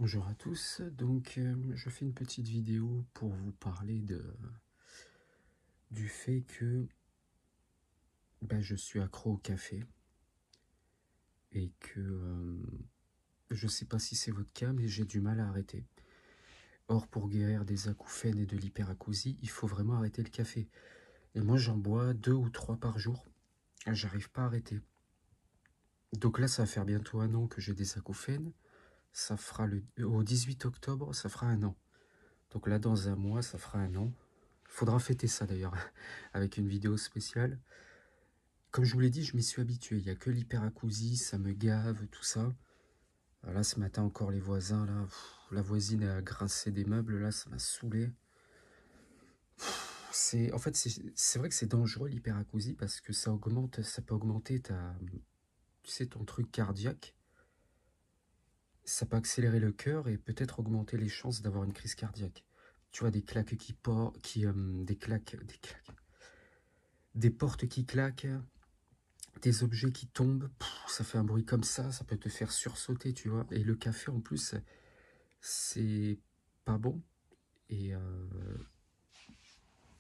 Bonjour à tous, donc je fais une petite vidéo pour vous parler du fait que je suis accro au café et que je sais pas si c'est votre cas, mais j'ai du mal à arrêter. Or, pour guérir des acouphènes et de l'hyperacousie, il faut vraiment arrêter le café. Et moi, j'en bois 2 ou 3 par jour. J'arrive pas à arrêter. Donc là, ça va faire bientôt 1 an que j'ai des acouphènes. Ça fera au 18 octobre, ça fera 1 an. Donc là, dans 1 mois, ça fera 1 an. Faudra fêter ça d'ailleurs, avec une vidéo spéciale. Comme je vous l'ai dit, je m'y suis habitué. Il n'y a que l'hyperacousie, ça me gave, tout ça. Là, ce matin encore, les voisins, là, la voisine a grincé des meubles, là, ça m'a saoulé. En fait, c'est vrai que c'est dangereux l'hyperacousie parce que ça peut augmenter tu sais, ton truc cardiaque. Ça peut accélérer le cœur et peut-être augmenter les chances d'avoir une crise cardiaque. Tu vois, des claques qui portent, des portes qui claquent, des objets qui tombent, ça fait un bruit comme ça peut te faire sursauter, tu vois. Et le café, en plus, c'est pas bon. Et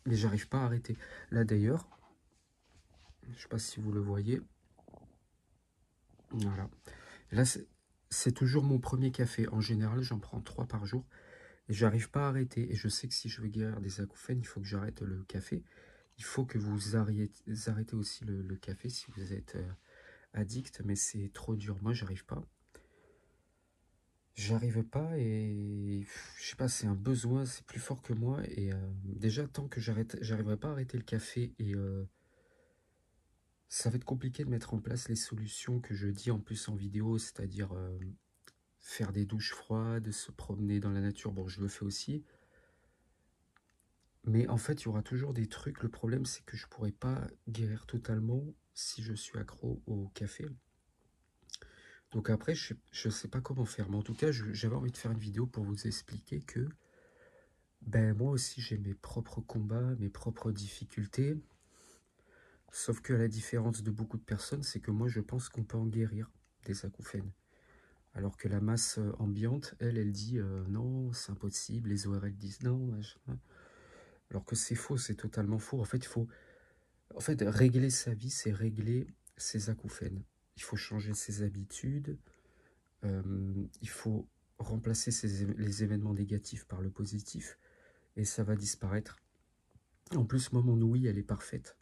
mais j'arrive pas à arrêter. Là, d'ailleurs, je sais pas si vous le voyez. Voilà. Là, c'est toujours mon premier café. En général, j'en prends 3 par jour. Et j'arrive pas à arrêter. Et je sais que si je veux guérir des acouphènes, il faut que j'arrête le café. Il faut que vous arrêtez aussi le café si vous êtes addict. Mais c'est trop dur. Moi, j'arrive pas. J'arrive pas et je sais pas, c'est un besoin, c'est plus fort que moi. Et déjà, tant que j'arriverai pas à arrêter le café et ça va être compliqué de mettre en place les solutions que je dis en plus en vidéo, c'est-à-dire faire des douches froides, se promener dans la nature. Bon, je le fais aussi. Mais en fait, il y aura toujours des trucs. Le problème, c'est que je pourrai pas guérir totalement si je suis accro au café. Donc après, je sais pas comment faire. Mais en tout cas, j'avais envie de faire une vidéo pour vous expliquer que moi aussi j'ai mes propres combats, mes propres difficultés. Sauf que la différence de beaucoup de personnes, c'est que moi je pense qu'on peut en guérir des acouphènes. Alors que la masse ambiante, elle dit non, c'est impossible, les ORL disent non, machin. Alors que c'est faux, c'est totalement faux. En fait, régler sa vie, c'est régler ses acouphènes. Il faut changer ses habitudes, il faut remplacer les événements négatifs par le positif, et ça va disparaître. En plus, moi, mon ouïe, elle est parfaite.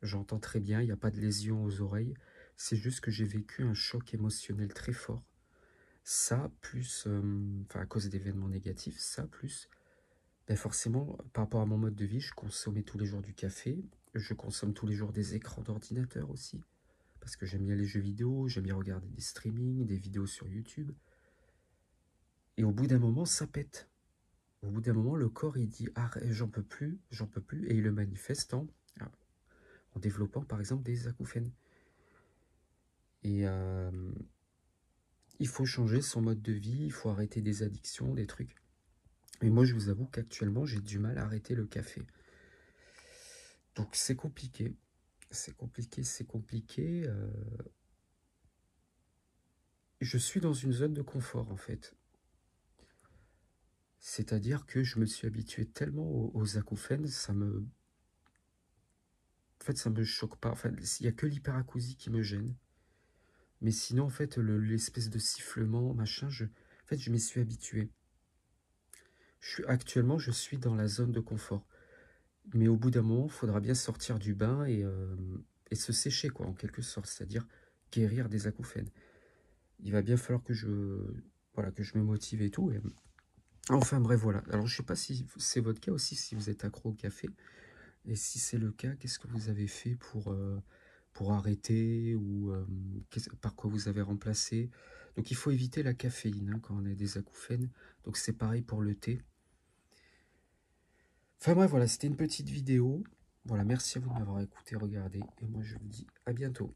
J'entends très bien, il n'y a pas de lésion aux oreilles. C'est juste que j'ai vécu un choc émotionnel très fort. Ça, plus, à cause d'événements négatifs, ça, plus, forcément, par rapport à mon mode de vie, je consommais tous les jours du café. Je consomme tous les jours des écrans d'ordinateur aussi. Parce que j'aime bien les jeux vidéo, j'aime bien regarder des streamings, des vidéos sur YouTube. Et au bout d'un moment, ça pète. Au bout d'un moment, le corps, il dit, ah, j'en peux plus, j'en peux plus. Et il le manifeste en développant, par exemple, des acouphènes. Et il faut changer son mode de vie, il faut arrêter des addictions, des trucs. Et moi, je vous avoue qu'actuellement, j'ai du mal à arrêter le café. Donc, c'est compliqué. C'est compliqué, c'est compliqué. Je suis dans une zone de confort, en fait. C'est-à-dire que je me suis habitué tellement aux acouphènes, en fait, ça me choque pas. Enfin, il n'y a que l'hyperacousie qui me gêne. Mais sinon, en fait, l'espèce de sifflement, machin, en fait, je m'y suis habitué. Actuellement, je suis dans la zone de confort. Mais au bout d'un moment, il faudra bien sortir du bain et se sécher, quoi, en quelque sorte, c'est-à-dire guérir des acouphènes. Il va bien falloir voilà, que je me motive et tout. Enfin bref, voilà. Alors je sais pas si c'est votre cas aussi, si vous êtes accro au café. Et si c'est le cas, qu'est-ce que vous avez fait pour arrêter ou par quoi vous avez remplacé? Donc il faut éviter la caféine hein, quand on a des acouphènes. Donc c'est pareil pour le thé. Enfin bref, voilà, c'était une petite vidéo. Voilà, merci à vous de m'avoir écouté, regardé. Et moi je vous dis à bientôt.